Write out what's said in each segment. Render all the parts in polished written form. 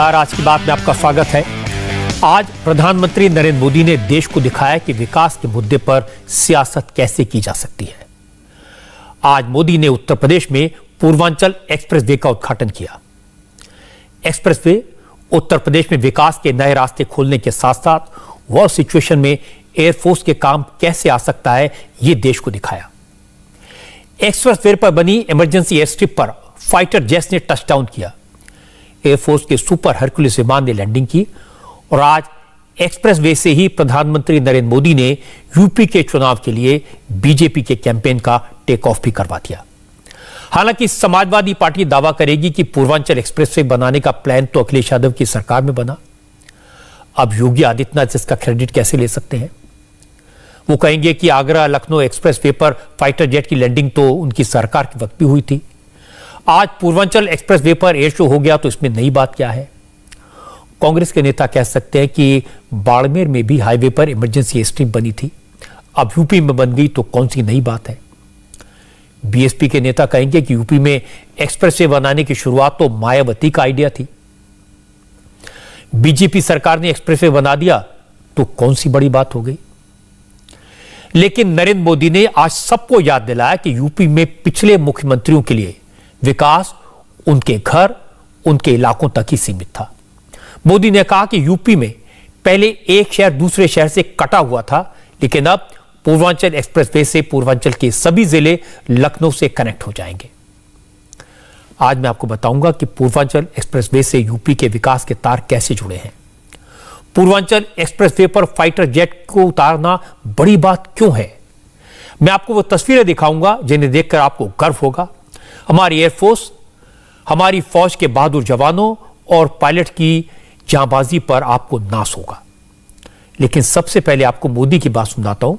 नमस्कार, आज की बात में आपका स्वागत है। आज प्रधानमंत्री नरेंद्र मोदी ने देश को दिखाया कि विकास के मुद्दे पर सियासत कैसे की जा सकती है। आज मोदी ने उत्तर प्रदेश में पूर्वांचल एक्सप्रेसवे का उद्घाटन किया। एक्सप्रेसवे उत्तर प्रदेश में विकास के नए रास्ते खोलने के साथ साथ वॉर सिचुएशन में एयरफोर्स के काम कैसे आ सकता है, यह देश को दिखाया। एक्सप्रेसवे पर बनी इमरजेंसी एयर स्ट्रिप पर फाइटर जेट्स ने टचडाउन किया। एयरफोर्स के सुपर हरकुलिस विमान ने लैंडिंग की और आज एक्सप्रेसवे से ही प्रधानमंत्री नरेंद्र मोदी ने यूपी के चुनाव के लिए बीजेपी के कैंपेन का टेक ऑफ भी करवा दिया। हालांकि समाजवादी पार्टी दावा करेगी कि पूर्वांचल एक्सप्रेसवे बनाने का प्लान तो अखिलेश यादव की सरकार में बना। अब योगी आदित्यनाथ इसका क्रेडिट कैसे ले सकते हैं? वो कहेंगे कि आगरा लखनऊ एक्सप्रेसवे पर फाइटर जेट की लैंडिंग तो उनकी सरकार के वक्त भी हुई थी। आज पूर्वांचल एक्सप्रेसवे पर एयर शो हो गया तो इसमें नई बात क्या है? कांग्रेस के नेता कह सकते हैं कि बाड़मेर में भी हाईवे पर इमरजेंसी एयर स्ट्रिप बनी थी, अब यूपी में बन गई तो कौन सी नई बात है? बीएसपी के नेता कहेंगे कि यूपी में एक्सप्रेसवे बनाने की शुरुआत तो मायावती का आइडिया थी। बीजेपी सरकार ने एक्सप्रेसवे बना दिया तो कौन सी बड़ी बात हो गई? लेकिन नरेंद्र मोदी ने आज सबको याद दिलाया कि यूपी में पिछले मुख्यमंत्रियों के लिए विकास उनके घर, उनके इलाकों तक ही सीमित था। मोदी ने कहा कि यूपी में पहले एक शहर दूसरे शहर से कटा हुआ था, लेकिन अब पूर्वांचल एक्सप्रेसवे से पूर्वांचल के सभी जिले लखनऊ से कनेक्ट हो जाएंगे। आज मैं आपको बताऊंगा कि पूर्वांचल एक्सप्रेसवे से यूपी के विकास के तार कैसे जुड़े हैं। पूर्वांचल एक्सप्रेसवे पर फाइटर जेट को उतारना बड़ी बात क्यों है? मैं आपको वो तस्वीरें दिखाऊंगा जिन्हें देखकर आपको गर्व होगा। हमारी एयरफोर्स, हमारी फौज के बहादुर जवानों और पायलट की जांबाजी पर आपको नाज होगा। लेकिन सबसे पहले आपको मोदी की बात सुनाता हूं।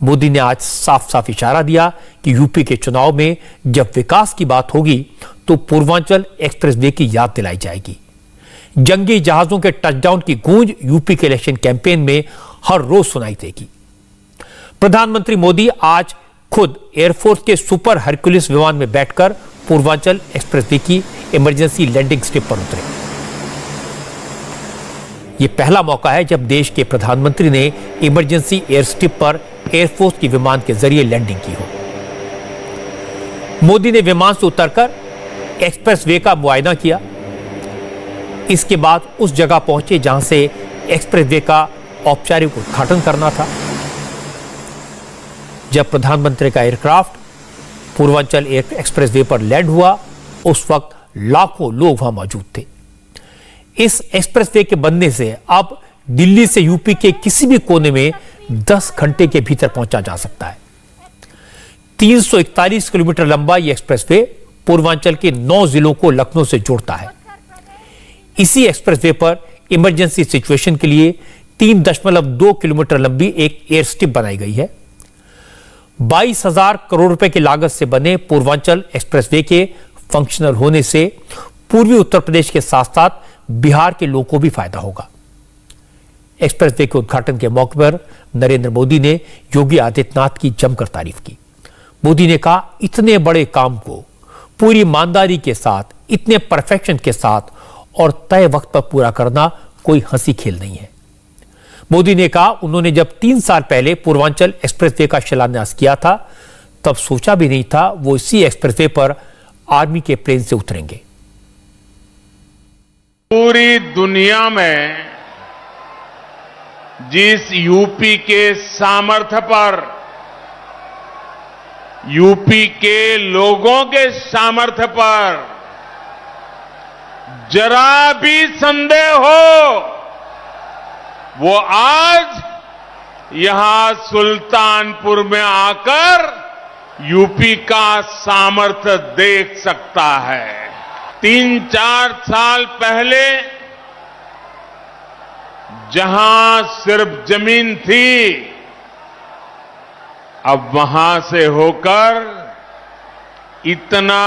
मोदी ने आज साफ साफ इशारा दिया कि यूपी के चुनाव में जब विकास की बात होगी तो पूर्वांचल एक्सप्रेसवे की याद दिलाई जाएगी। जंगी जहाजों के टचडाउन की गूंज यूपी के इलेक्शन कैंपेन में हर रोज सुनाई देगी। प्रधानमंत्री मोदी आज खुद एयरफोर्स के सुपर हरकुलिस विमान में बैठकर पूर्वांचल एक्सप्रेसवे की इमरजेंसी लैंडिंग स्ट्रिप पर उतरे। यह पहला मौका है जब देश के प्रधानमंत्री ने इमरजेंसी एयर स्ट्रिप पर एयरफोर्स की विमान के जरिए लैंडिंग की हो। मोदी ने विमान से उतरकर एक्सप्रेसवे का मुआयना किया। इसके बाद उस जगह पहुंचे जहां से एक्सप्रेसवे का औपचारिक उद्घाटन करना था। जब प्रधानमंत्री का एयरक्राफ्ट पूर्वांचल एक्सप्रेसवे पर लैंड हुआ, उस वक्त लाखों लोग वहां मौजूद थे। इस एक्सप्रेसवे के बनने से अब दिल्ली से यूपी के किसी भी कोने में 10 घंटे के भीतर पहुंचा जा सकता है। 341 किलोमीटर लंबा यह एक्सप्रेसवे पूर्वांचल के 9 जिलों को लखनऊ से जोड़ता है। इसी एक्सप्रेसवे पर इमरजेंसी सिचुएशन के लिए 3.2 किलोमीटर लंबी एक एयर स्ट्रिप बनाई गई है। 22,000 करोड़ रुपए की लागत से बने पूर्वांचल एक्सप्रेसवे के फंक्शनल होने से पूर्वी उत्तर प्रदेश के साथ साथ बिहार के लोगों को भी फायदा होगा। एक्सप्रेसवे के उद्घाटन के मौके पर नरेंद्र मोदी ने योगी आदित्यनाथ की जमकर तारीफ की। मोदी ने कहा, इतने बड़े काम को पूरी ईमानदारी के साथ, इतने परफेक्शन के साथ और तय वक्त पर पूरा करना कोई हंसी खेल नहीं है। मोदी ने कहा, उन्होंने जब 3 साल पहले पूर्वांचल एक्सप्रेसवे का शिलान्यास किया था तब सोचा भी नहीं था वो इसी एक्सप्रेसवे पर आर्मी के प्लेन से उतरेंगे। पूरी दुनिया में जिस यूपी के सामर्थ्य पर, यूपी के लोगों के सामर्थ्य पर जरा भी संदेह हो, वो आज यहां सुल्तानपुर में आकर यूपी का सामर्थ्य देख सकता है। 3-4 साल पहले जहां सिर्फ जमीन थी, अब वहां से होकर इतना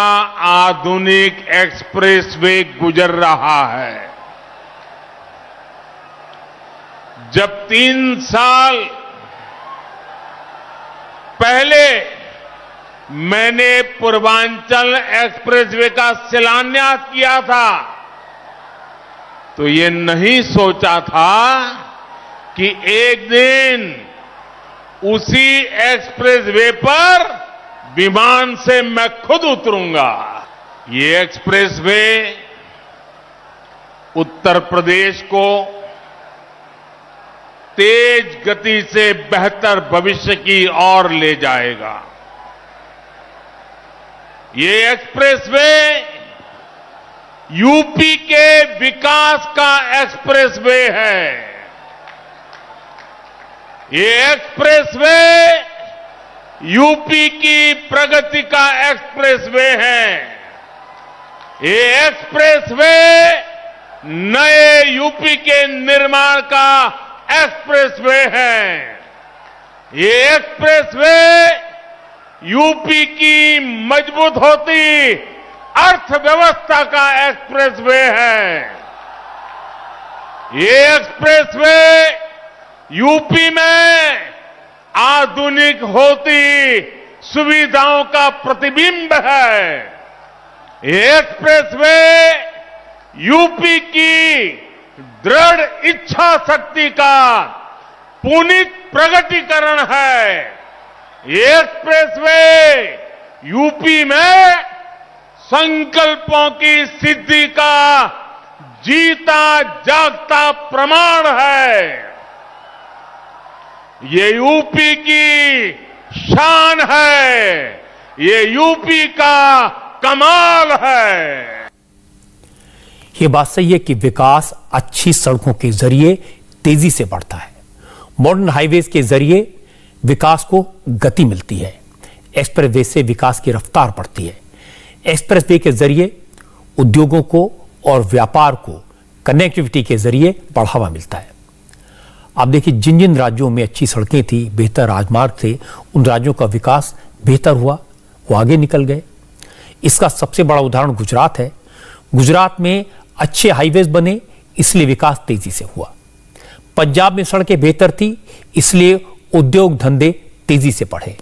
आधुनिक एक्सप्रेसवे गुजर रहा है। जब 3 साल पहले मैंने पूर्वांचल एक्सप्रेसवे का शिलान्यास किया था तो ये नहीं सोचा था कि एक दिन उसी एक्सप्रेसवे पर विमान से मैं खुद उतरूंगा। ये एक्सप्रेसवे उत्तर प्रदेश को तेज गति से बेहतर भविष्य की ओर ले जाएगा। ये एक्सप्रेसवे यूपी के विकास का एक्सप्रेसवे है। ये एक्सप्रेसवे यूपी की प्रगति का एक्सप्रेसवे है। ये एक्सप्रेसवे नए यूपी के निर्माण का एक्सप्रेसवे है। ये एक्सप्रेसवे यूपी की मजबूत होती अर्थव्यवस्था का एक्सप्रेसवे है। ये एक्सप्रेसवे यूपी में आधुनिक होती सुविधाओं का प्रतिबिंब है। ये एक्सप्रेसवे यूपी की दृढ़ इच्छा शक्ति का पुनीत प्रगटीकरण है। ये एक्सप्रेसवे यूपी में संकल्पों की सिद्धि का जीता जागता प्रमाण है। ये यूपी की शान है। ये यूपी का कमाल है। ये बात सही है कि विकास अच्छी सड़कों के जरिए तेजी से बढ़ता है। मॉडर्न हाईवेज के जरिए विकास को गति मिलती है। एक्सप्रेसवे से विकास की रफ्तार बढ़ती है। एक्सप्रेसवे के जरिए उद्योगों को और व्यापार को कनेक्टिविटी के जरिए बढ़ावा मिलता है। आप देखिए, जिन जिन राज्यों में अच्छी सड़कें थी, बेहतर राजमार्ग थे, उन राज्यों का विकास बेहतर हुआ, वो आगे निकल गए। इसका सबसे बड़ा उदाहरण गुजरात है। गुजरात में अच्छे हाईवेज बने, इसलिए विकास तेजी से हुआ। पंजाब में सड़कें बेहतर थी, इसलिए उद्योग धंधे तेजी से बढ़े।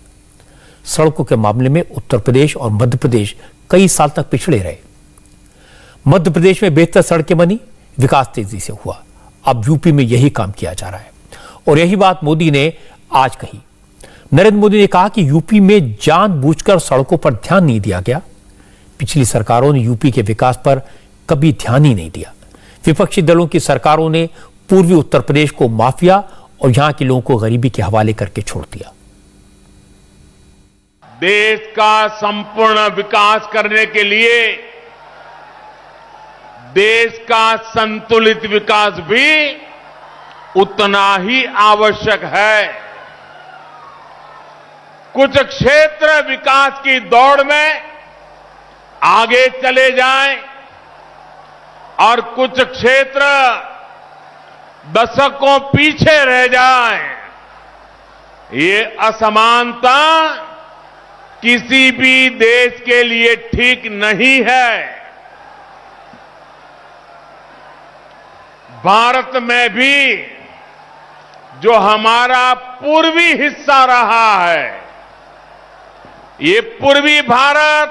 सड़कों के मामले में उत्तर प्रदेश और मध्य प्रदेश कई साल तक पिछड़े रहे। मध्य प्रदेश में बेहतर सड़कें बनी, विकास तेजी से हुआ। अब यूपी में यही काम किया जा रहा है और यही बात मोदी ने आज कही। नरेंद्र मोदी ने कहा कि यूपी में जानबूझकर सड़कों पर ध्यान नहीं दिया गया। पिछली सरकारों ने यूपी के विकास पर कभी ध्यान ही नहीं दिया। विपक्षी दलों की सरकारों ने पूर्वी उत्तर प्रदेश को माफिया और यहां के लोगों को गरीबी के हवाले करके छोड़ दिया। देश का संपूर्ण विकास करने के लिए देश का संतुलित विकास भी उतना ही आवश्यक है। कुछ क्षेत्र विकास की दौड़ में आगे चले जाएं और कुछ क्षेत्र दशकों पीछे रह जाएं। ये असमानता किसी भी देश के लिए ठीक नहीं है। भारत में भी जो हमारा पूर्वी हिस्सा रहा है, ये पूर्वी भारत,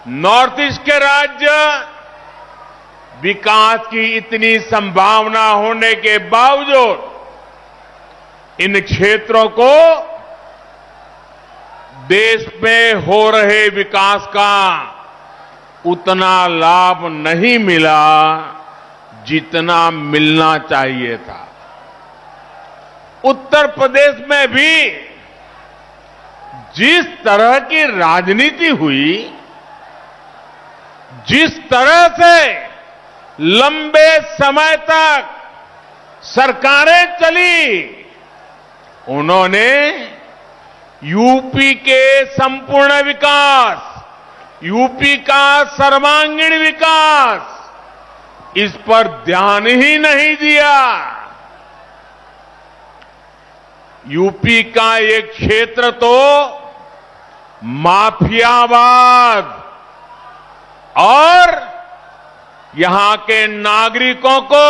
नॉर्थ ईस्ट के राज्य विकास की इतनी संभावना होने के बावजूद इन क्षेत्रों को देश में हो रहे विकास का उतना लाभ नहीं मिला जितना मिलना चाहिए था। उत्तर प्रदेश में भी जिस तरह की राजनीति हुई, जिस तरह से लंबे समय तक सरकारें चली, उन्होंने यूपी के संपूर्ण विकास, यूपी का सर्वांगीण विकास, इस पर ध्यान ही नहीं दिया। यूपी का एक क्षेत्र तो माफियावाद और यहां के नागरिकों को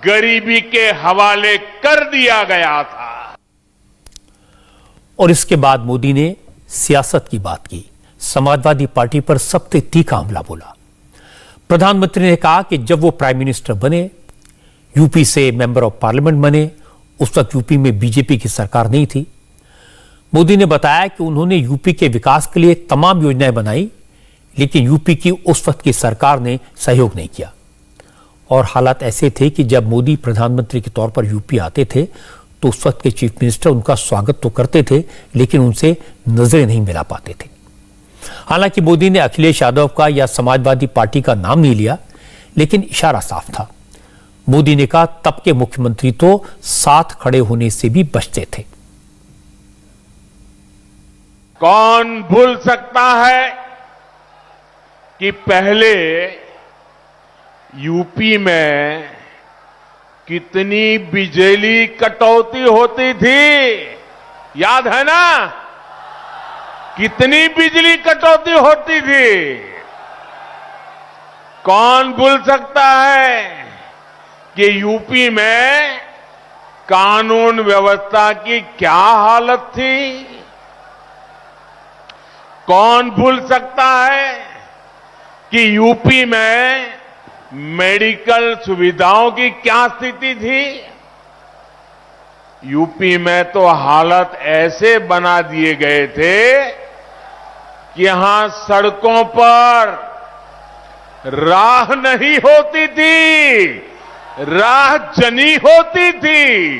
गरीबी के हवाले कर दिया गया था। और इसके बाद मोदी ने सियासत की बात की। समाजवादी पार्टी पर सबसे तीखा हमला बोला। प्रधानमंत्री ने कहा कि जब वो प्राइम मिनिस्टर बने, यूपी से मेंबर ऑफ पार्लियामेंट बने, उस वक्त यूपी में बीजेपी की सरकार नहीं थी। मोदी ने बताया कि उन्होंने यूपी के विकास के लिए तमाम योजनाएं बनाई, लेकिन यूपी की उस वक्त की सरकार ने सहयोग नहीं किया। और हालात ऐसे थे कि जब मोदी प्रधानमंत्री के तौर पर यूपी आते थे तो उस वक्त के चीफ मिनिस्टर उनका स्वागत तो करते थे, लेकिन उनसे नजरें नहीं मिला पाते थे। हालांकि मोदी ने अखिलेश यादव का या समाजवादी पार्टी का नाम नहीं लिया, लेकिन इशारा साफ था। मोदी ने कहा तब के मुख्यमंत्री तो साथ खड़े होने से भी बचते थे। कौन भूल सकता है कि पहले यूपी में कितनी बिजली कटौती होती थी? याद है ना? कितनी बिजली कटौती होती थी? कौन भूल सकता है कि यूपी में कानून व्यवस्था की क्या हालत थी? कौन भूल सकता है कि यूपी में मेडिकल सुविधाओं की क्या स्थिति थी? यूपी में तो हालत ऐसे बना दिए गए थे कि यहां सड़कों पर राह नहीं होती थी, राह जनी होती थी।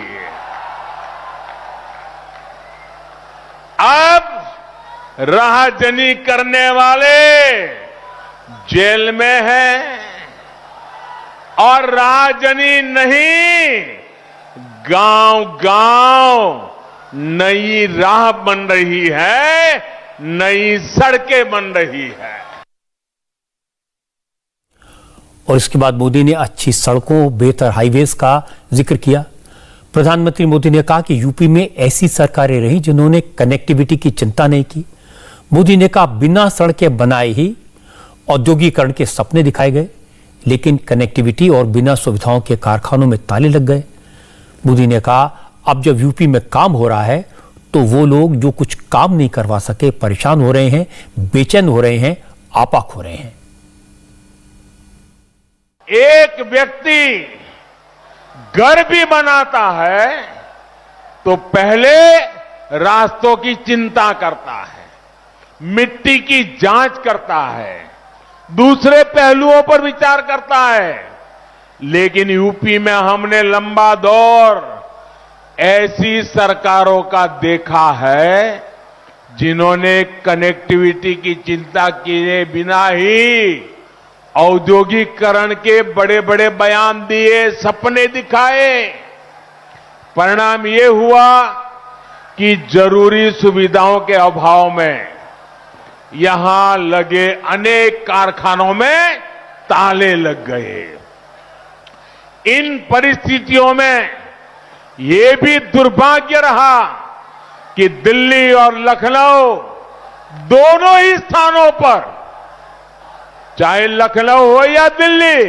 अब राहजनी करने वाले जेल में हैं और राहजनी नहीं, गांव-गांव नई राह बन रही है, नई सड़कें बन रही है। और इसके बाद मोदी ने अच्छी सड़कों, बेहतर हाईवेज का जिक्र किया। प्रधानमंत्री मोदी ने कहा कि यूपी में ऐसी सरकारें रही जिन्होंने कनेक्टिविटी की चिंता नहीं की। मोदी ने कहा बिना सड़कें बनाए ही औद्योगिकरण के सपने दिखाए गए, लेकिन कनेक्टिविटी और बिना सुविधाओं के कारखानों में ताले लग गए। मोदी ने कहा अब जब यूपी में काम हो रहा है तो वो लोग जो कुछ काम नहीं करवा सके परेशान हो रहे हैं, बेचैन हो रहे हैं, आपाक हो रहे हैं। एक व्यक्ति घर भी बनाता है तो पहले रास्तों की चिंता करता है, मिट्टी की जांच करता है, दूसरे पहलुओं पर विचार करता है। लेकिन यूपी में हमने लंबा दौर ऐसी सरकारों का देखा है जिन्होंने कनेक्टिविटी की चिंता किए बिना ही औद्योगिकरण के बड़े बड़े बयान दिए, सपने दिखाए। परिणाम ये हुआ कि जरूरी सुविधाओं के अभाव में यहां लगे अनेक कारखानों में ताले लग गए। इन परिस्थितियों में ये भी दुर्भाग्य रहा कि दिल्ली और लखनऊ दोनों ही स्थानों पर, चाहे लखनऊ हो या दिल्ली,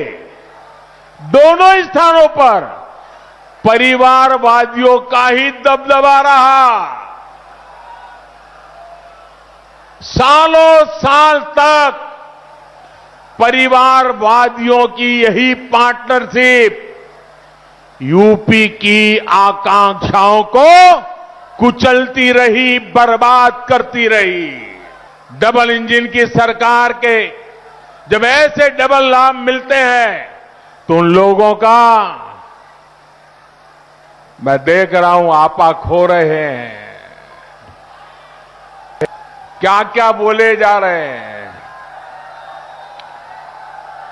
दोनों ही स्थानों पर परिवारवादियों का ही दबदबा रहा। सालों साल तक परिवारवादियों की यही पार्टनरशिप यूपी की आकांक्षाओं को कुचलती रही, बर्बाद करती रही। डबल इंजन की सरकार के जब ऐसे डबल लाभ मिलते हैं तो उन लोगों का मैं देख रहा हूं आपा खो रहे हैं, क्या क्या बोले जा रहे हैं।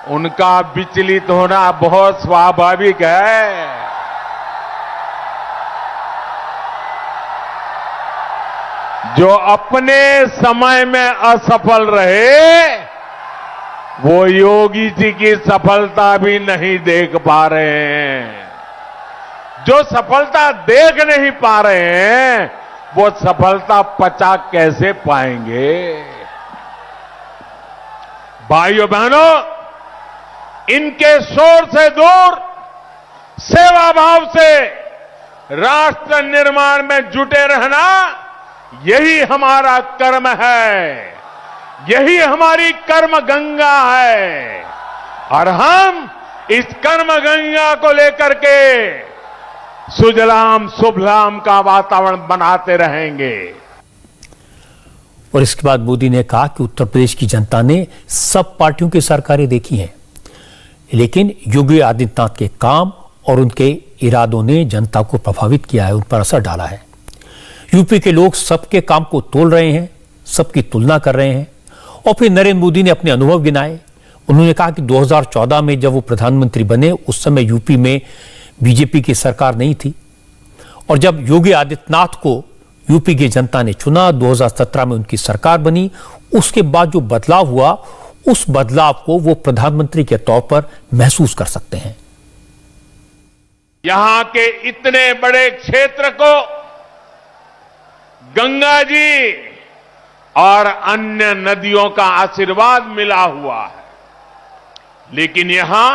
उनका विचलित होना बहुत स्वाभाविक है। जो अपने समय में असफल रहे वो योगी जी की सफलता भी नहीं देख पा रहे हैं। जो सफलता देख नहीं पा रहे हैं वो सफलता पचा कैसे पाएंगे। भाइयों बहनों, इनके शोर से दूर सेवा भाव से राष्ट्र निर्माण में जुटे रहना, यही हमारा कर्म है, यही हमारी कर्म गंगा है, और हम इस कर्म गंगा को लेकर के सुजलाम सुफलाम का वातावरण बनाते रहेंगे। और इसके बाद मोदी ने कहा कि उत्तर प्रदेश की जनता ने सब पार्टियों की सरकारें देखी हैं, लेकिन योगी आदित्यनाथ के काम और उनके इरादों ने जनता को प्रभावित किया है, उन पर असर डाला है। यूपी के लोग सबके काम को तोल रहे हैं, सबकी तुलना कर रहे हैं। और फिर नरेंद्र मोदी ने अपने अनुभव गिनाए। उन्होंने कहा कि 2014 में जब वो प्रधानमंत्री बने उस समय यूपी में बीजेपी की सरकार नहीं थी, और जब योगी आदित्यनाथ को यूपी की जनता ने चुना, 2017 में उनकी सरकार बनी। उसके बाद जो बदलाव हुआ, उस बदलाव को वो प्रधानमंत्री के तौर पर महसूस कर सकते हैं। यहां के इतने बड़े क्षेत्र को गंगा जी और अन्य नदियों का आशीर्वाद मिला हुआ है, लेकिन यहां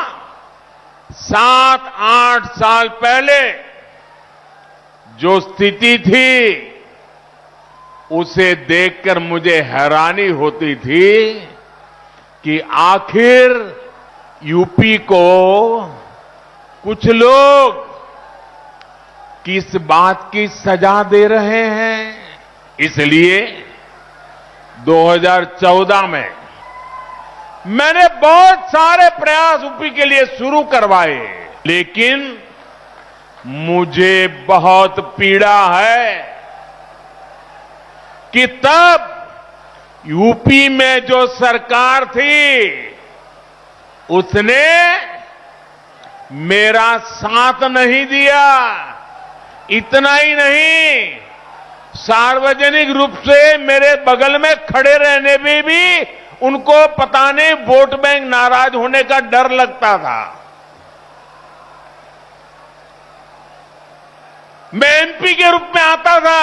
7-8 साल पहले जो स्थिति थी उसे देखकर मुझे हैरानी होती थी कि आखिर यूपी को कुछ लोग किस बात की सजा दे रहे हैं। इसलिए 2014 में मैंने बहुत सारे प्रयास यूपी के लिए शुरू करवाए, लेकिन मुझे बहुत पीड़ा है कि तब यूपी में जो सरकार थी उसने मेरा साथ नहीं दिया। इतना ही नहीं, सार्वजनिक रूप से मेरे बगल में खड़े रहने में भी उनको पता नहीं वोट बैंक नाराज होने का डर लगता था। मैं एमपी के रूप में आता था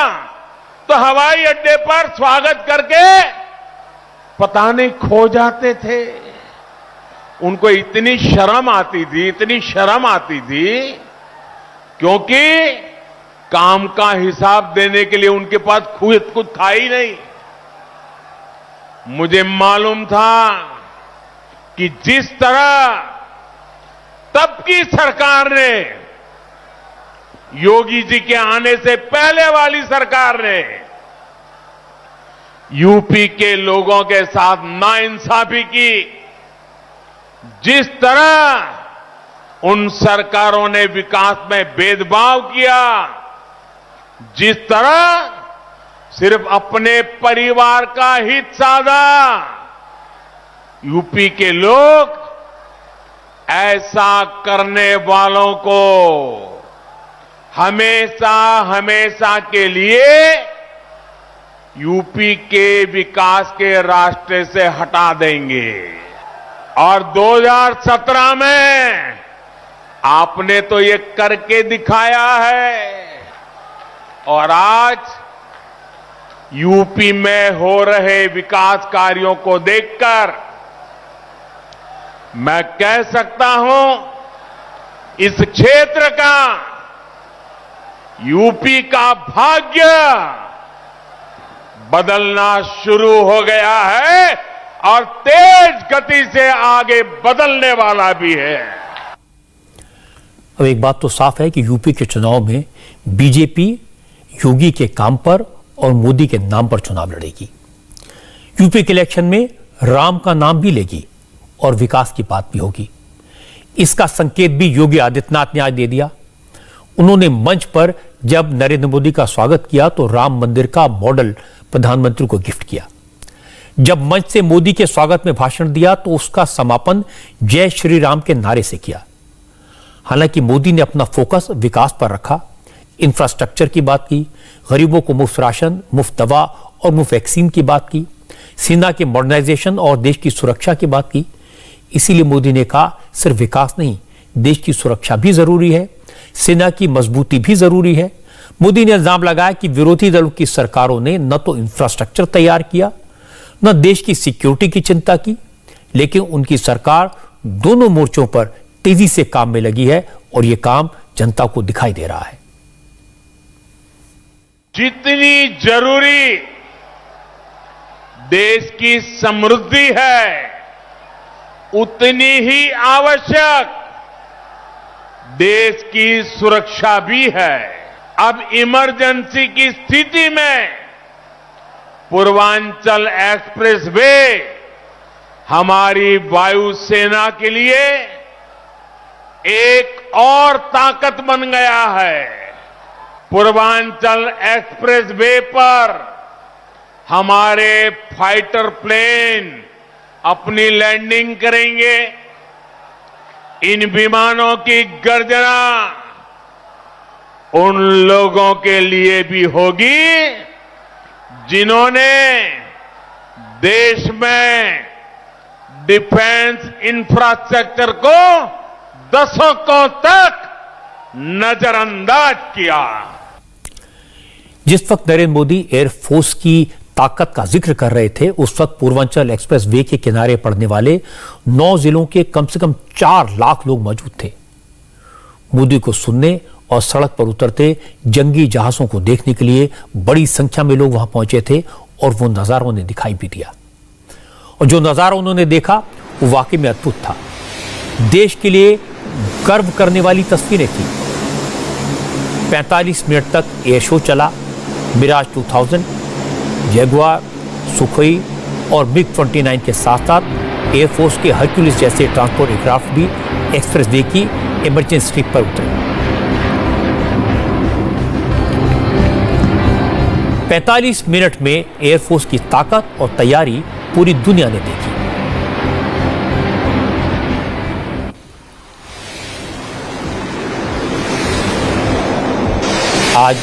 तो हवाई अड्डे पर स्वागत करके पता नहीं खो जाते थे। उनको इतनी शर्म आती थी, क्योंकि काम का हिसाब देने के लिए उनके पास खुद कुछ था ही नहीं। मुझे मालूम था कि जिस तरह तब की सरकार ने, योगी जी के आने से पहले वाली सरकार ने यूपी के लोगों के साथ नाइंसाफी की, जिस तरह उन सरकारों ने विकास में भेदभाव किया, जिस तरह सिर्फ अपने परिवार का हित साधा, यूपी के लोग ऐसा करने वालों को हमेशा के लिए यूपी के विकास के रास्ते से हटा देंगे। और 2017 में आपने तो ये करके दिखाया है, और आज यूपी में हो रहे विकास कार्यों को देखकर मैं कह सकता हूं इस क्षेत्र का, यूपी का भाग्य बदलना शुरू हो गया है और तेज गति से आगे बदलने वाला भी है। अब एक बात तो साफ है कि यूपी के चुनाव में बीजेपी योगी के काम पर और मोदी के नाम पर चुनाव लड़ेगी। यूपी के इलेक्शन में राम का नाम भी लेगी और विकास की बात भी होगी। इसका संकेत भी योगी आदित्यनाथ ने आज दे दिया। उन्होंने मंच पर जब नरेंद्र मोदी का स्वागत किया तो राम मंदिर का मॉडल प्रधानमंत्री को गिफ्ट किया। जब मंच से मोदी के स्वागत में भाषण दिया तो उसका समापन जय श्री राम के नारे से किया। हालांकि मोदी ने अपना फोकस विकास पर रखा, इंफ्रास्ट्रक्चर की बात की, गरीबों को मुफ्त राशन, मुफ्त दवा और मुफ्त वैक्सीन की बात की, सेना के मॉडर्नाइजेशन और देश की सुरक्षा की बात की। इसीलिए मोदी ने कहा सिर्फ विकास नहीं, देश की सुरक्षा भी जरूरी है, सेना की मजबूती भी जरूरी है। मोदी ने इल्जाम लगाया कि विरोधी दलों की सरकारों ने न तो इंफ्रास्ट्रक्चर तैयार किया, न देश की सिक्योरिटी की चिंता की, लेकिन उनकी सरकार दोनों मोर्चों पर तेजी से काम में लगी है और यह काम जनता को दिखाई दे रहा है। जितनी जरूरी देश की समृद्धि है, उतनी ही आवश्यक देश की सुरक्षा भी है। अब इमरजेंसी की स्थिति में पूर्वांचल एक्सप्रेसवे हमारी वायुसेना के लिए एक और ताकत बन गया है। पूर्वांचल एक्सप्रेसवे पर हमारे फाइटर प्लेन अपनी लैंडिंग करेंगे। इन विमानों की गर्जना उन लोगों के लिए भी होगी जिन्होंने देश में डिफेंस इंफ्रास्ट्रक्चर को दशकों तक नजरअंदाज किया। जिस वक्त नरेंद्र मोदी एयरफोर्स की ताकत का जिक्र कर रहे थे, उस वक्त पूर्वांचल एक्सप्रेस वे के किनारे पड़ने वाले 9 जिलों के कम से कम 4 लाख लोग मौजूद थे। मोदी को सुनने और सड़क पर उतरते जंगी जहाजों को देखने के लिए बड़ी संख्या में लोग वहां पहुंचे थे और वो नजारा उन्हें दिखाई भी दिया। और जो नजारा उन्होंने देखा वो वाकई में अद्भुत था। देश के लिए गर्व करने वाली तस्वीरें थी। 45 मिनट तक एयर शो चला। मिराज 2000, जैगुआर, सुखोई और मिग-29 के साथ साथ एयरफोर्स के हरक्यूलिस जैसे ट्रांसपोर्ट एयरक्राफ्ट भी एक्सप्रेसवे की इमरजेंसी स्ट्रिप पर उतरे। 45 मिनट में एयरफोर्स की ताकत और तैयारी पूरी दुनिया ने देखी। आज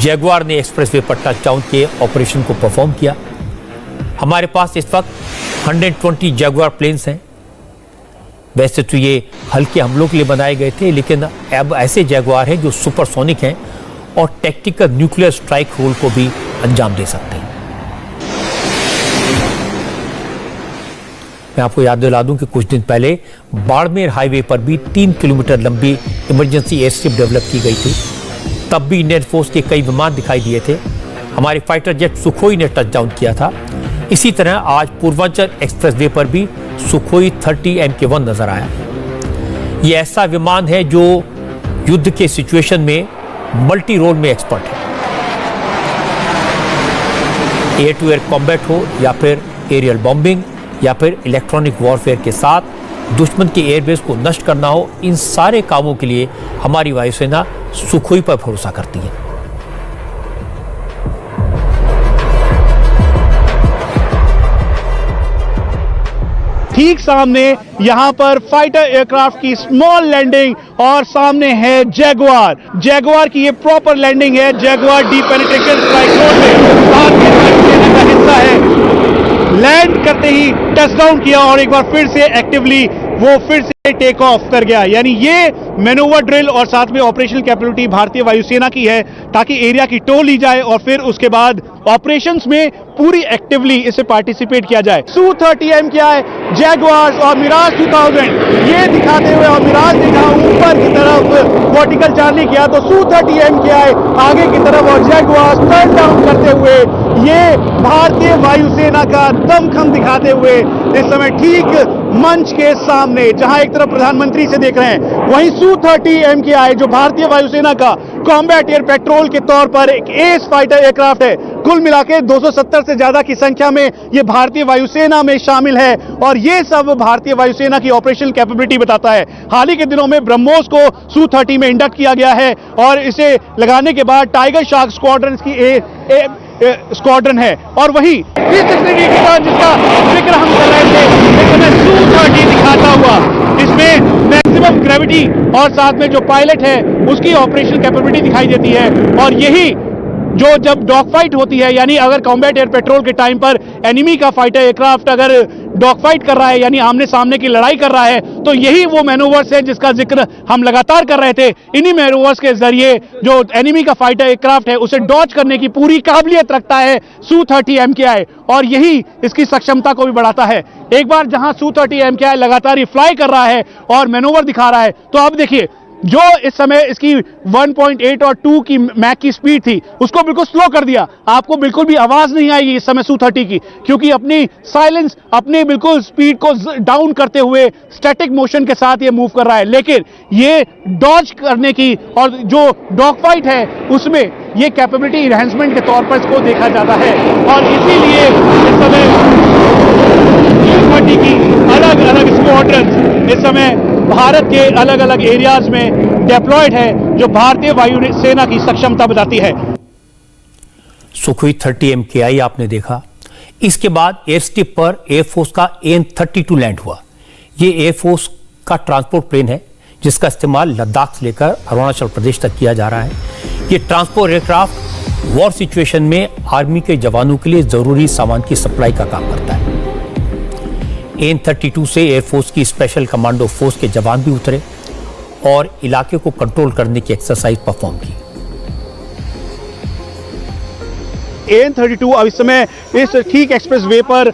जैगुआर ने एक्सप्रेसवे पर टचडाउन के ऑपरेशन को परफॉर्म किया। हमारे पास इस वक्त 120 जैगुआर प्लेन्स हैं। वैसे तो ये हल्के हमलों के लिए बनाए गए थे, लेकिन अब ऐसे जैगुआर हैं जो सुपरसोनिक हैं और टैक्टिकल न्यूक्लियर स्ट्राइक रोल को भी अंजाम दे सकते हैं। मैं आपको याद दिला दूं कि कुछ दिन पहले बाड़मेर हाईवे पर भी 3 किलोमीटर लंबी इमरजेंसी एयर स्ट्रिप डेवलप की गई थी। तब भी इंडियन फोर्स के कई विमान दिखाई दिए थे। हमारे फाइटर जेट सुखोई ने टचडाउन किया था। इसी तरह आज पूर्वांचल एक्सप्रेसवे पर भी सुखोई 30 MK1 नजर आया। यह ऐसा विमान है जो युद्ध के सिचुएशन में मल्टी रोल में एक्सपर्ट है। एयर टू एयर कॉम्बैट हो या फिर एरियल बॉम्बिंग या फिर इलेक्ट्रॉनिक वॉरफेयर के साथ दुश्मन के एयरबेस को नष्ट करना हो, इन सारे कामों के लिए हमारी वायुसेना सुखोई पर भरोसा करती है। ठीक सामने यहां पर फाइटर एयरक्राफ्ट की स्मॉल लैंडिंग और सामने है जैगुआर। जैगुआर की ये प्रॉपर लैंडिंग है। Jaguar deep penetration strike mode में भारतीय वायुसेना का हिस्सा है। लैंड करते ही टचडाउन किया और एक बार फिर से एक्टिवली वो फिर से टेक ऑफ कर गया। यानी ये मैनोवर ड्रिल और साथ में ऑपरेशनल कैपेबिलिटी भारतीय वायुसेना की है ताकि एरिया की टो ली जाए और फिर उसके बाद ऑपरेशंस में पूरी एक्टिवली इसे पार्टिसिपेट किया जाए। Su-30 MKI, जैगुआर्स और मिराज 2000 ये दिखाते हुए, और मिराज दिखा ऊपर की तरफ वर्टिकल चार्ली किया तो Su-30 MKI आगे की तरफ और जैगुआर्स टर्न डाउन करते हुए ये भारतीय वायुसेना का दमखम दिखाते हुए इस समय ठीक मंच के सामने, जहां एक तरफ प्रधानमंत्री से देख रहे हैं, वहीं Su-30 MKI जो भारतीय वायुसेना का कॉम्बैट एयर पेट्रोल के तौर पर एक एस फाइटर एयरक्राफ्ट है। कुल मिलाकर 270 से ज्यादा की संख्या में यह भारतीय वायुसेना में शामिल है और यह सब भारतीय वायुसेना की ऑपरेशनल कैपेबिलिटी बताता है। हाल ही के दिनों में ब्रह्मोस को Su-30 में इंडक्ट किया गया है और इसे लगाने के बाद टाइगर शार्क स्क्वाड्रन की स्क्वाड्रन है। और वही जिसका जिक्र हम कर रहे थे, Su-30 दिखाता हुआ, इसमें मैक्सिमम ग्रेविटी और साथ में जो पायलट है उसकी ऑपरेशनल कैपेबिलिटी दिखाई देती है। और यही जो जब डॉग फाइट होती है, यानी अगर कॉम्बैट एयर पेट्रोल के टाइम पर एनिमी का फाइटर एयरक्राफ्ट अगर डॉग फाइट कर रहा है, यानी आमने सामने की लड़ाई कर रहा है, तो यही वो मैनूवर्स है जिसका जिक्र हम लगातार कर रहे थे। इन्हीं मैनूवर्स के जरिए जो एनिमी का फाइटर एयरक्राफ्ट है उसे डॉज करने की पूरी काबिलियत रखता है Su-30 MKI और यही इसकी सक्षमता को भी बढ़ाता है। एक बार जहां Su-30 MKI लगातार फ्लाई कर रहा है और मैनूवर दिखा रहा है, तो अब देखिए जो इस समय इसकी 1.8 और 2 की मैक की स्पीड थी उसको बिल्कुल स्लो कर दिया। आपको बिल्कुल भी आवाज नहीं आएगी इस समय Su-30 की, क्योंकि अपनी साइलेंस, अपनी बिल्कुल स्पीड को डाउन करते हुए स्टैटिक मोशन के साथ ये मूव कर रहा है। लेकिन ये डॉज करने की और जो डॉग फाइट है उसमें ये कैपेबिलिटी इनहेंसमेंट के तौर पर इसको देखा जाता है और इसीलिए इस समय Su-30 की अलग अलग स्क्वाड्रन इस समय भारत के अलग अलग एरियाज में डिप्लॉयड है, जो भारतीय वायुसेना की सक्षमता बताती है। सुखोई 30 MKI आपने देखा। इसके बाद एयर स्ट्रिप पर एयरफोर्स का AN-32 लैंड हुआ। ये एयरफोर्स का ट्रांसपोर्ट प्लेन है जिसका इस्तेमाल लद्दाख से लेकर अरुणाचल प्रदेश तक किया जा रहा है। ये ट्रांसपोर्ट एयरक्राफ्ट वॉर सिचुएशन में आर्मी के जवानों के लिए जरूरी सामान की सप्लाई का काम करता है। AN-32 से एयरफोर्स की स्पेशल कमांडो फोर्स के जवान भी उतरे और इलाके को कंट्रोल करने की एक्सरसाइज परफॉर्म की। AN-32 अब इस समय इस ठीक एक्सप्रेस वे पर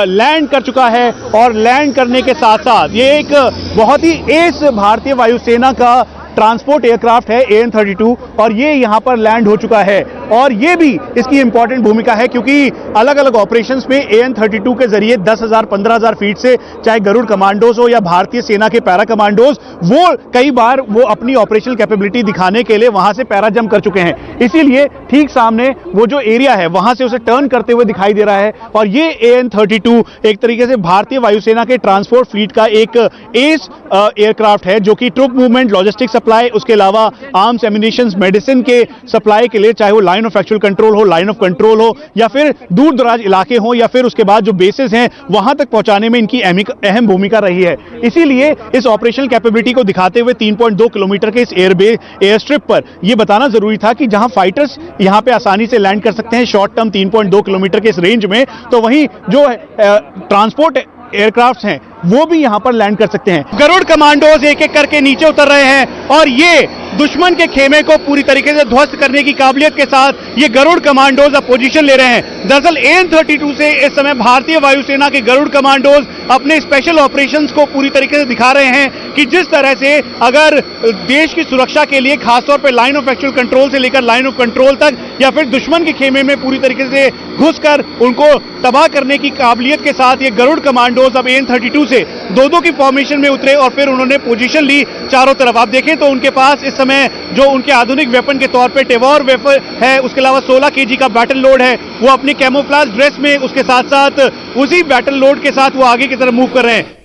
लैंड कर चुका है और लैंड करने के साथ साथ ये एक बहुत ही एस भारतीय वायुसेना का ट्रांसपोर्ट एयरक्राफ्ट है AN-32 और ये यहाँ पर लैंड हो चुका है। और ये भी इसकी इंपॉर्टेंट भूमिका है क्योंकि अलग अलग ऑपरेशंस में AN-32 के जरिए 10,000 15,000 फीट से चाहे गरुड़ कमांडोज हो या भारतीय सेना के पैरा कमांडोज, वो कई बार वो अपनी ऑपरेशनल कैपेबिलिटी दिखाने के लिए वहां से पैरा जंप कर चुके हैं। इसीलिए ठीक सामने वो जो एरिया है वहां से उसे टर्न करते हुए दिखाई दे रहा है और ये AN-32 एक तरीके से भारतीय वायुसेना के ट्रांसपोर्ट फ्लीट का एक एस एयरक्राफ्ट है जो कि ट्रूप मूवमेंट, लॉजिस्टिक सप्लाई, उसके अलावा आर्म्स, एमिनेशंस, मेडिसिन के सप्लाई के लिए, चाहे वो लाइन ऑफ एक्चुअल कंट्रोल हो, लाइन ऑफ कंट्रोल हो या फिर दूर दराज इलाके हो या फिर उसके बाद जो बेसेस हैं वहां तक पहुंचाने में इनकी अहम भूमिका रही है। इसीलिए इस ऑपरेशनल कैपेबिलिटी को दिखाते हुए 3.2 किलोमीटर के इस एयर स्ट्रिप पर यह बताना जरूरी था कि जहां फाइटर्स यहां पे आसानी से लैंड कर सकते हैं शॉर्ट टर्म 3.2 किलोमीटर के इस रेंज में, तो वहीं जो ट्रांसपोर्ट एयरक्राफ्ट हैं वो भी यहां पर लैंड कर सकते हैं। गरुड़ कमांडोज एक एक करके नीचे उतर रहे हैं और ये दुश्मन के खेमे को पूरी तरीके से ध्वस्त करने की काबिलियत के साथ ये गरुड़ कमांडोज अब पोजीशन ले रहे हैं। दरअसल AN-32 से इस समय भारतीय वायुसेना के गरुड़ कमांडोज अपने स्पेशल ऑपरेशंस को पूरी तरीके से दिखा रहे हैं कि जिस तरह से अगर देश की सुरक्षा के लिए खासतौर पर लाइन ऑफ एक्चुअल कंट्रोल से लेकर लाइन ऑफ कंट्रोल तक या फिर दुश्मन के खेमे में पूरी तरीके से घुसकर उनको तबाह करने की काबिलियत के साथ ये गरुड़ कमांडोज अब AN-32 से दो की फॉर्मेशन में उतरे और फिर उन्होंने पोजीशन ली चारों तरफ। आप देखें तो उनके पास इस समय जो उनके आधुनिक वेपन के तौर पे टेवॉर वेपन है, उसके अलावा 16 kg का बैटल लोड है, वो अपनी कैमोफ्लेज ड्रेस में उसके साथ साथ उसी बैटल लोड के साथ वो आगे की तरफ मूव कर रहे हैं।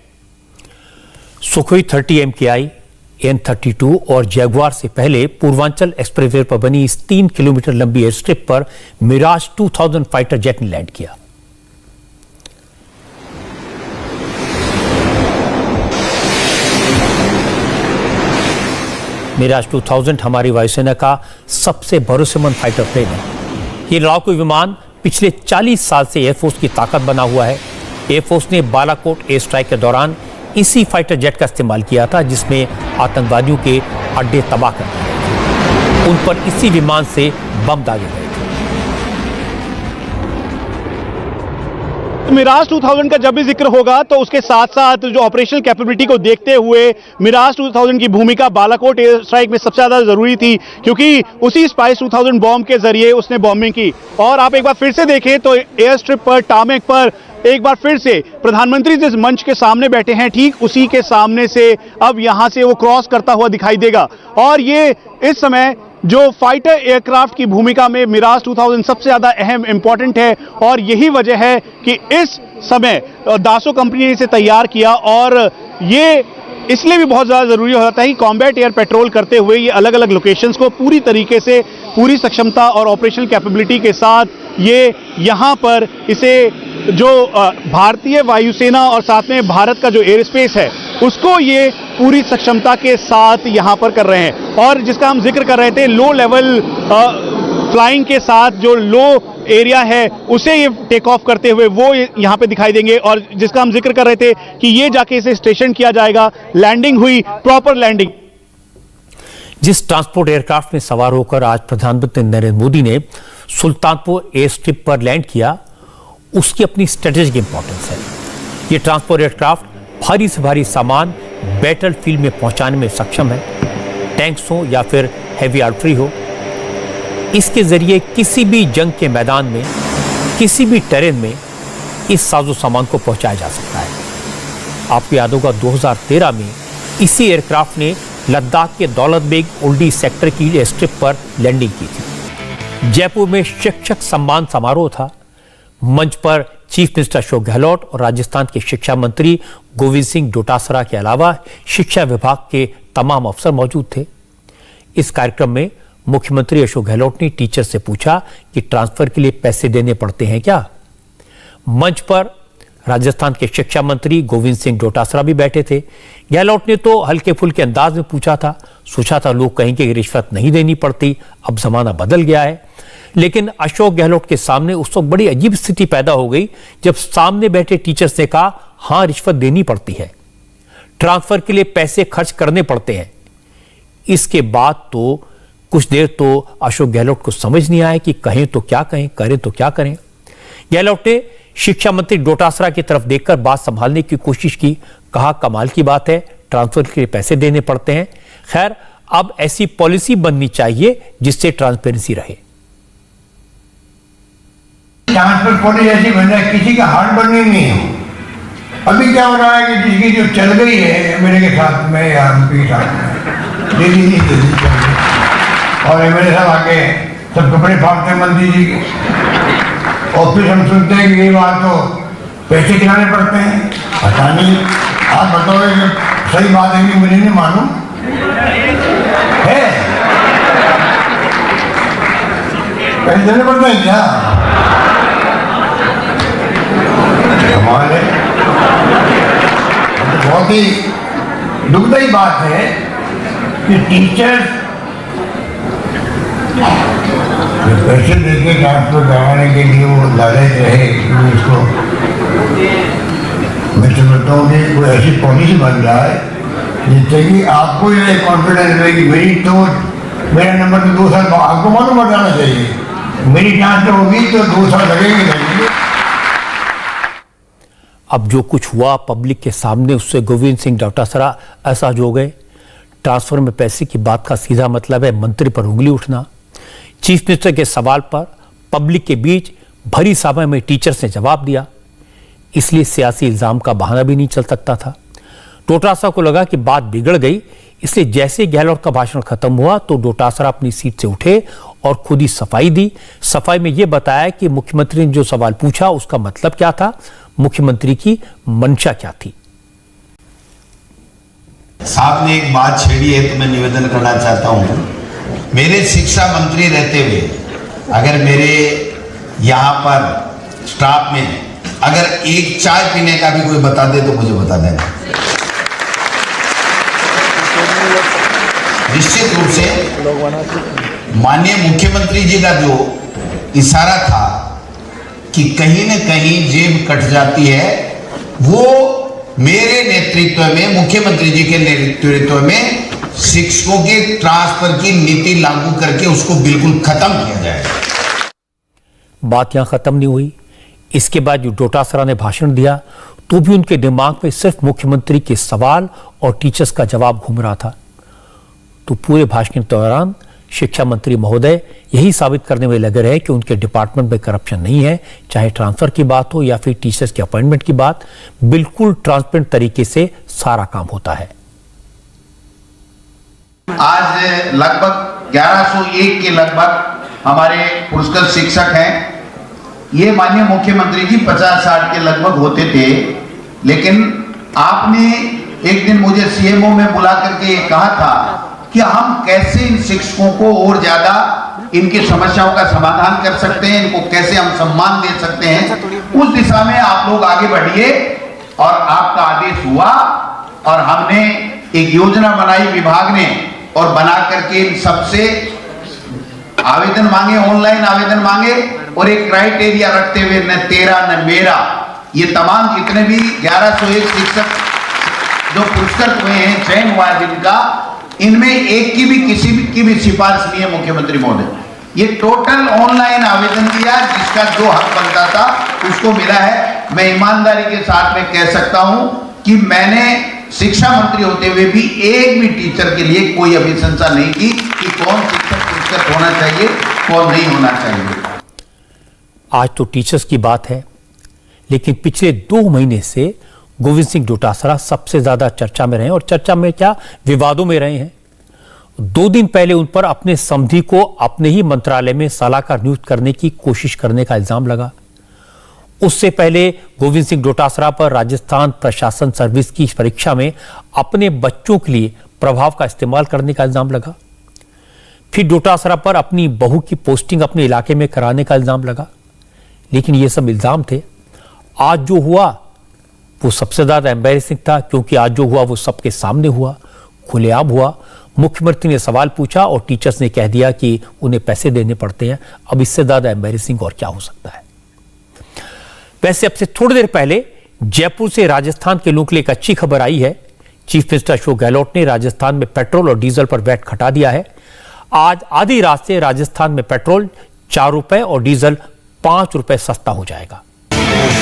सुखोई 30 MKI, AN-32 और जैगुआर से पहले पूर्वांचल एक्सप्रेसवे पर बनी इस 3 किलोमीटर लंबी एयर स्ट्रिप पर मिराज 2000 फाइटर जेट ने लैंड किया। मिराज 2000 हमारी वायुसेना का सबसे भरोसेमंद फाइटर प्लेन है। ये लड़ाकू विमान पिछले 40 साल से एयरफोर्स की ताकत बना हुआ है। एयरफोर्स ने बालाकोट एयर स्ट्राइक के दौरान इसी फाइटर जेट का इस्तेमाल किया था जिसमें आतंकवादियों के अड्डे तबाह कर दिए गए। उन पर इसी विमान से बम दागे गए थे। मिराज 2000 का जब भी जिक्र होगा तो उसके साथ साथ जो ऑपरेशनल कैपेबिलिटी को देखते हुए मिराज 2000 की भूमिका बालाकोट एयर स्ट्राइक में सबसे ज्यादा जरूरी थी क्योंकि उसी स्पाइस 2000 बॉम्ब के जरिए उसने बॉम्बिंग की। और आप एक बार फिर से देखें तो एयर स्ट्रिप पर, टामेक पर एक बार फिर से प्रधानमंत्री जिस मंच के सामने बैठे हैं ठीक उसी के सामने से अब यहां से वो क्रॉस करता हुआ दिखाई देगा। और ये इस समय जो फाइटर एयरक्राफ्ट की भूमिका में मिराज 2000 सबसे ज्यादा अहम इंपॉर्टेंट है और यही वजह है कि इस समय दासो कंपनी ने इसे तैयार किया और ये इसलिए भी बहुत ज़्यादा ज़रूरी हो जाता है कि कॉम्बैट एयर पेट्रोल करते हुए ये अलग अलग लोकेशंस को पूरी तरीके से पूरी सक्षमता और ऑपरेशनल कैपेबिलिटी के साथ ये यहाँ पर इसे जो भारतीय वायुसेना और साथ में भारत का जो एयर स्पेस है उसको ये पूरी सक्षमता के साथ यहाँ पर कर रहे हैं। और जिसका हम जिक्र कर रहे थे लो लेवल फ्लाइंग के साथ जो लो एरिया है उसे ये टेक ऑफ करते हुए वो यहाँ पे दिखाई देंगे और जिसका हम जिक्र कर रहे थे कि ये जाके इसे स्टेशन किया जाएगा। लैंडिंग हुई, प्रॉपर लैंडिंग। जिस ट्रांसपोर्ट एयरक्राफ्ट में सवार होकर आज प्रधानमंत्री नरेंद्र मोदी ने सुल्तानपुर एयर स्ट्रिप पर लैंड किया उसकी अपनी स्ट्रेटेजिक इंपॉर्टेंस है। ये ट्रांसपोर्ट एयरक्राफ्ट भारी से भारी सामान बैटल फील्ड में पहुंचाने में सक्षम है। टैंक्स हो या फिर हैवी आर्टिलरी हो। इसके जरिए किसी भी जंग के मैदान में, किसी भी टेरेन में इस साजो सामान को पहुंचाया जा सकता है। आपको याद होगा 2013 में इसी एयरक्राफ्ट ने लद्दाख के दौलत बेग ओल्डी सेक्टर की एयरस्ट्रिप पर लैंडिंग की थी। जयपुर में शिक्षक सम्मान समारोह था। मंच पर चीफ मिनिस्टर अशोक गहलोत और राजस्थान के शिक्षा मंत्री गोविंद सिंह डोटासरा के अलावा शिक्षा विभाग के तमाम अफसर मौजूद थे। इस कार्यक्रम में मुख्यमंत्री अशोक गहलोत ने टीचर से पूछा कि ट्रांसफर के लिए पैसे देने पड़ते हैं क्या। मंच पर राजस्थान के शिक्षा मंत्री गोविंद सिंह डोटासरा भी बैठे थे। गहलोत ने तो हल्के फुल्के अंदाज में पूछा था, सोचा था लोग कहेंगे कि रिश्वत नहीं देनी पड़ती, अब जमाना बदल गया है। लेकिन अशोक गहलोत के सामने उस वक्त बड़ी अजीब स्थिति पैदा हो गई जब सामने बैठे टीचर्स ने कहा, हां रिश्वत देनी पड़ती है, ट्रांसफर के लिए पैसे खर्च करने पड़ते हैं। इसके बाद तो कुछ देर तो अशोक गहलोत को समझ नहीं आया कि कहें तो क्या कहें, करें तो क्या करें। गहलोत ने शिक्षा मंत्री डोटासरा की तरफ देखकर बात संभालने की कोशिश की, कहा कमाल की बात है, ट्रांसफर के लिए पैसे देने पड़ते हैं। खैर, अब ऐसी पॉलिसी बननी चाहिए जिससे ट्रांसपेरेंसी रहे। ट्रांसफर पॉलिसी ऐसी बन रहा है, किसी का हार्ट बननी नहीं हो। अभी क्या हो रहा है कि जिसकी जो चल गई है एमएलए के साथ में या एमपी के साथ में, दे दी और एमएलए साहब आके सब कपड़े फाड़ते हैं मंत्री जी के, और फिर हम सुनते हैं कि ये बात तो पैसे खिलाने पड़ते हैं। पता नहीं, आप बताओगे कि सही बात है कि मुझे नहीं मालूम है, पैसे देने पड़ते हैं क्या? कमाल है। तो बहुत ही दुखदायी बात है कि टीचर्स पैसे देके ट्रांसफर करवाने के लिए वो लालच रहे कि उसको, मैं समझता हूँ कि कोई ऐसी पॉलिसी बन रहा है जिससे कि आपको ये कॉन्फिडेंस है कि मेरा नंबर तो 2 साल आपको मालूम पड़ जाना चाहिए, मेरी ट्रांसफर होगी तो 2 साल लगेंगे। अब जो कुछ हुआ पब्लिक के सामने, उससे गोविंद सिंह डोटासरा असहज हो गए। ट्रांसफर में पैसे की बात का सीधा मतलब है मंत्री पर उंगली उठना। चीफ मिनिस्टर के सवाल पर पब्लिक के बीच भरी सभा में टीचर्स ने जवाब दिया, इसलिए सियासी इल्जाम का बहाना भी नहीं चल सकता था। डोटासरा को लगा कि बात बिगड़ गई, इसलिए जैसे गहलोत का भाषण खत्म हुआ तो डोटासरा अपनी सीट से उठे और खुद ही सफाई दी। सफाई में यह बताया कि मुख्यमंत्री ने जो सवाल पूछा उसका मतलब क्या था, मुख्यमंत्री की मंशा क्या थी। साहब ने एक बात छेड़ी है तो मैं निवेदन करना चाहता हूं। मेरे शिक्षा मंत्री रहते हुए अगर मेरे यहाँ पर स्टाफ में अगर एक चाय पीने का भी कोई बता दे तो मुझे बता देना। निश्चित रूप से माननीय मुख्यमंत्री जी का जो इशारा था कि कहीं न कहीं जेब कट जाती है, वो मेरे नेतृत्व में, मुख्यमंत्री जी के नेतृत्व में शिक्षकों के ट्रांसफर की नीति लागू करके उसको बिल्कुल खत्म किया जाएगा। बात यहां खत्म नहीं हुई। इसके बाद जो डोटासरा ने भाषण दिया तो भी उनके दिमाग में सिर्फ मुख्यमंत्री के सवाल और टीचर्स का जवाब घूम रहा था। तो पूरे भाषण के दौरान शिक्षा मंत्री महोदय यही साबित करने में लगे रहे कि उनके डिपार्टमेंट में करप्शन नहीं है, चाहे ट्रांसफर की बात हो या फिर टीचर्स के अपॉइंटमेंट की बात, बिल्कुल ट्रांसपेरेंट तरीके से सारा काम होता है। आज लगभग 1101 के लगभग हमारे पुरस्कृत शिक्षक हैं। ये माननीय मुख्यमंत्री जी 50-60 के लगभग होते थे, लेकिन आपने एक दिन मुझे सीएमओ में बुला करके ये कहा था कि हम कैसे इन शिक्षकों को और ज्यादा इनकी समस्याओं का समाधान कर सकते हैं, इनको कैसे हम सम्मान दे सकते हैं। उस दिशा में आप लोग आगे बढ़िए और आपका आदेश हुआ और हमने एक योजना बनाई विभाग ने और बना करके इन सबसे आवेदन मांगे, ऑनलाइन आवेदन मांगे और एक क्राइटेरिया रखते हुए न तेरा न मेरा, ये तमाम जितने भी 1101 शिक्षक जो पुरस्कृत हुए हैं, चयन हुआ जिनका, इनमें एक की भी किसी की भी सिफारिश नहीं है मुख्यमंत्री महोदय। ये टोटल ऑनलाइन आवेदन दिया, जिसका जो हक बनता था उसको मिला है। मैं ईमानदारी के साथ में कह सकता हूं कि मैंने शिक्षा मंत्री होते हुए भी एक भी टीचर के लिए कोई अभिशंसा नहीं की कि कौन शिक्षक पुरस्कृत होना चाहिए, कौन नहीं होना चाहिए। आज तो टीचर्स की बात है, लेकिन पिछले 2 महीने से गोविंद सिंह डोटासरा सबसे ज्यादा चर्चा में रहे, और चर्चा में क्या, विवादों में रहे हैं। 2 दिन पहले उन पर अपने समधी को अपने ही मंत्रालय में सलाहकार नियुक्त करने की कोशिश करने का इल्जाम लगा। उससे पहले गोविंद सिंह डोटासरा पर राजस्थान प्रशासन सर्विस की परीक्षा में अपने बच्चों के लिए प्रभाव का इस्तेमाल करने का इल्जाम लगा। फिर डोटासरा पर अपनी बहू की पोस्टिंग अपने इलाके में कराने का इल्जाम लगा। लेकिन ये सब इल्जाम थे। आज जो हुआ वो सबसे ज्यादा एम्बैरेसिंग था, क्योंकि आज जो हुआ वो सबके सामने हुआ, खुलेआम हुआ। मुख्यमंत्री ने सवाल पूछा और टीचर्स ने कह दिया कि उन्हें पैसे देने पड़ते हैं। अब इससे ज्यादा एम्बैरेसिंग और क्या हो सकता है। वैसे अब से थोड़ी देर पहले जयपुर से राजस्थान के लोगों के लिए एक अच्छी खबर आई है। चीफ मिनिस्टर अशोक गहलोत ने राजस्थान में पेट्रोल और डीजल पर वैट घटा दिया है। आज आधी रात से राजस्थान में पेट्रोल 4 रुपए और डीजल 5 रुपए सस्ता हो जाएगा।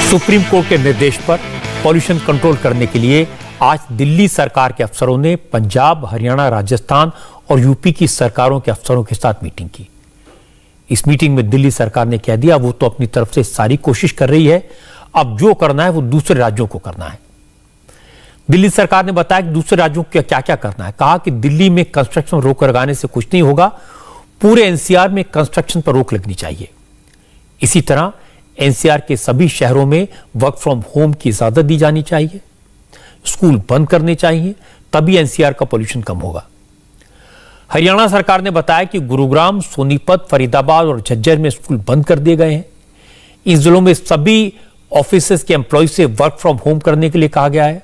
सुप्रीम कोर्ट के निर्देश पर पॉल्यूशन कंट्रोल करने के लिए आज दिल्ली सरकार के अफसरों ने पंजाब, हरियाणा, राजस्थान और यूपी की सरकारों के अफसरों के साथ मीटिंग की। इस मीटिंग में दिल्ली सरकार ने कह दिया वो तो अपनी तरफ से सारी कोशिश कर रही है, अब जो करना है वो दूसरे राज्यों को करना है। दिल्ली सरकार ने बताया कि दूसरे राज्यों को क्या क्या करना है। कहा कि दिल्ली में कंस्ट्रक्शन रोक लगाने से कुछ नहीं होगा, पूरे एनसीआर में कंस्ट्रक्शन पर रोक लगनी चाहिए। इसी तरह एनसीआर के सभी शहरों में वर्क फ्रॉम होम की इजाजत दी जानी चाहिए, स्कूल बंद करने चाहिए, तभी एनसीआर का पॉल्यूशन कम होगा। हरियाणा सरकार ने बताया कि गुरुग्राम, सोनीपत, फरीदाबाद और झज्जर में स्कूल बंद कर दिए गए हैं। इन जिलों में सभी ऑफिसेज के एम्प्लॉय से वर्क फ्रॉम होम करने के लिए कहा गया है।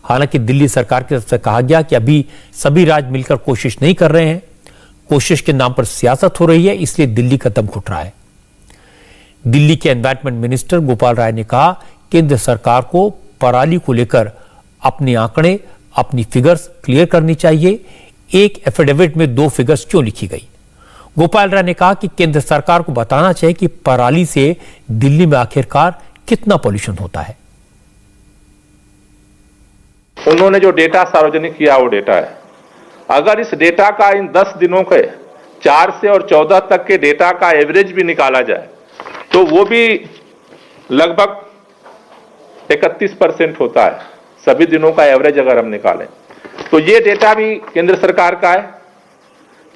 हालांकि दिल्ली सरकार की तरफ से कहा गया कि अभी सभी राज्य मिलकर कोशिश नहीं कर रहे हैं, कोशिश के नाम पर सियासत हो रही है, इसलिए दिल्ली कदम घुट रहा है। दिल्ली के एनवायरमेंट मिनिस्टर गोपाल राय ने कहा केंद्र सरकार को पराली को लेकर अपने आंकड़े, अपनी फिगर्स क्लियर करनी चाहिए। एक एफिडेविट में 2 फिगर्स क्यों लिखी गई। गोपाल राय ने कहा कि केंद्र सरकार को बताना चाहिए कि पराली से दिल्ली में आखिरकार कितना पॉल्यूशन होता है। उन्होंने जो डेटा सार्वजनिक किया वो डेटा है। अगर इस डेटा का इन 10 दिनों के 4 से और 14 तक के डेटा का एवरेज भी निकाला जाए तो वो भी लगभग 31% होता है। सभी दिनों का एवरेज अगर हम निकालें तो ये डेटा भी केंद्र सरकार का है।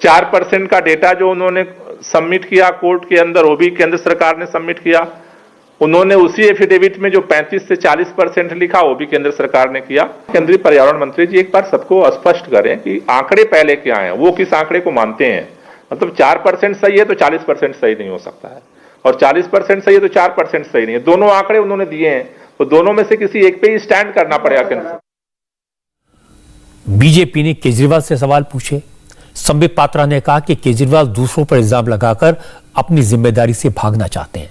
4% का डेटा जो उन्होंने सबमिट किया कोर्ट के अंदर, वो भी केंद्र सरकार ने सबमिट किया। उन्होंने उसी एफिडेविट में जो 35 से 40% लिखा वो भी केंद्र सरकार ने किया। केंद्रीय पर्यावरण मंत्री जी एक बार सबको स्पष्ट करें कि आंकड़े पहले क्या हैं, वो किस आंकड़े को मानते हैं। मतलब 4% सही है तो 40% सही नहीं हो सकता है, और 40% सही है तो 4% सही नहीं है। दोनों आंकड़े उन्होंने दिए हैं तो दोनों में से किसी एक पे ही स्टैंड करना पड़ेगा केंद्र। बीजेपी ने केजरीवाल से सवाल पूछे। संबित पात्रा ने कहा कि केजरीवाल दूसरों पर इल्जाम लगाकर अपनी जिम्मेदारी से भागना चाहते हैं,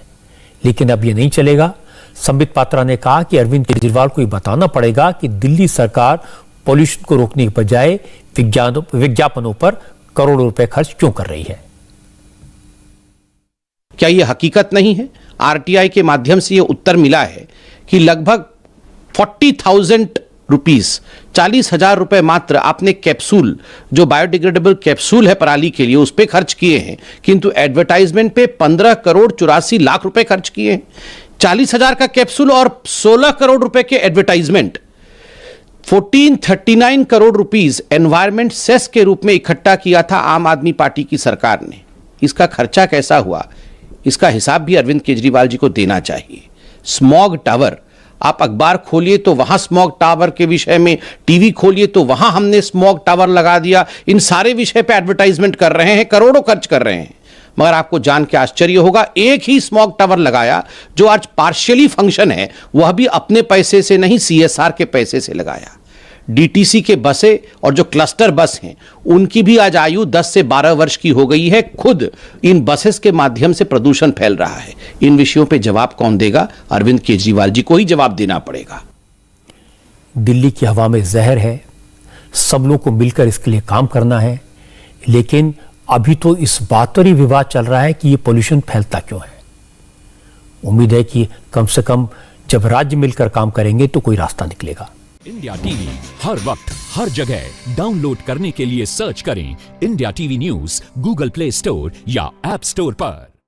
लेकिन अब यह नहीं चलेगा। संबित पात्रा ने कहा कि अरविंद केजरीवाल को यह बताना पड़ेगा कि दिल्ली सरकार पॉल्यूशन को रोकने के बजाय विज्ञापनों पर करोड़ों रुपए खर्च क्यों कर रही है। क्या यह हकीकत नहीं है? आरटीआई के माध्यम से यह उत्तर मिला है कि लगभग 40,000 रुपीस, 40,000 रुपए मात्र आपने कैप्सूल, जो बायोडिग्रेडेबल कैप्सूल है पराली के लिए, उस पर खर्च किए हैं, किंतु एडवर्टाइजमेंट पे 15 करोड़ 84 लाख रुपए खर्च किए हैं। 40,000 का कैप्सूल और 16 करोड़ रुपए के advertisement, 1439 crore rupees environment cess के रूप में इकट्ठा किया था आम आदमी पार्टी की सरकार ने। इसका खर्चा कैसा हुआ, इसका हिसाब भी अरविंद केजरीवाल जी को देना चाहिए। स्मॉग टावर, आप अखबार खोलिए तो वहां स्मॉग टावर के विषय में, टीवी खोलिए तो वहां हमने स्मॉग टावर लगा दिया। इन सारे विषय पे एडवर्टाइजमेंट कर रहे हैं, करोड़ों खर्च कर रहे हैं, मगर आपको जान के आश्चर्य होगा एक ही स्मॉग टावर लगाया जो आज पार्शियली फंक्शन है, वह भी अपने पैसे से नहीं, सीएसआर के पैसे से लगाया। डीटीसी के बसें और जो क्लस्टर बस हैं उनकी भी आज आयु 10 से 12 वर्ष की हो गई है। खुद इन बसेस के माध्यम से प्रदूषण फैल रहा है। इन विषयों पे जवाब कौन देगा? अरविंद केजरीवाल जी को ही जवाब देना पड़ेगा। दिल्ली की हवा में जहर है, सब लोगों को मिलकर इसके लिए काम करना है, लेकिन अभी तो इस बात पर ही विवाद चल रहा है कि ये पोल्यूशन फैलता क्यों है। उम्मीद है कि कम से कम जब राज्य मिलकर काम करेंगे तो कोई रास्ता निकलेगा। इंडिया टीवी हर वक्त हर जगह डाउनलोड करने के लिए सर्च करें India TV news Google play store या ऐप स्टोर पर।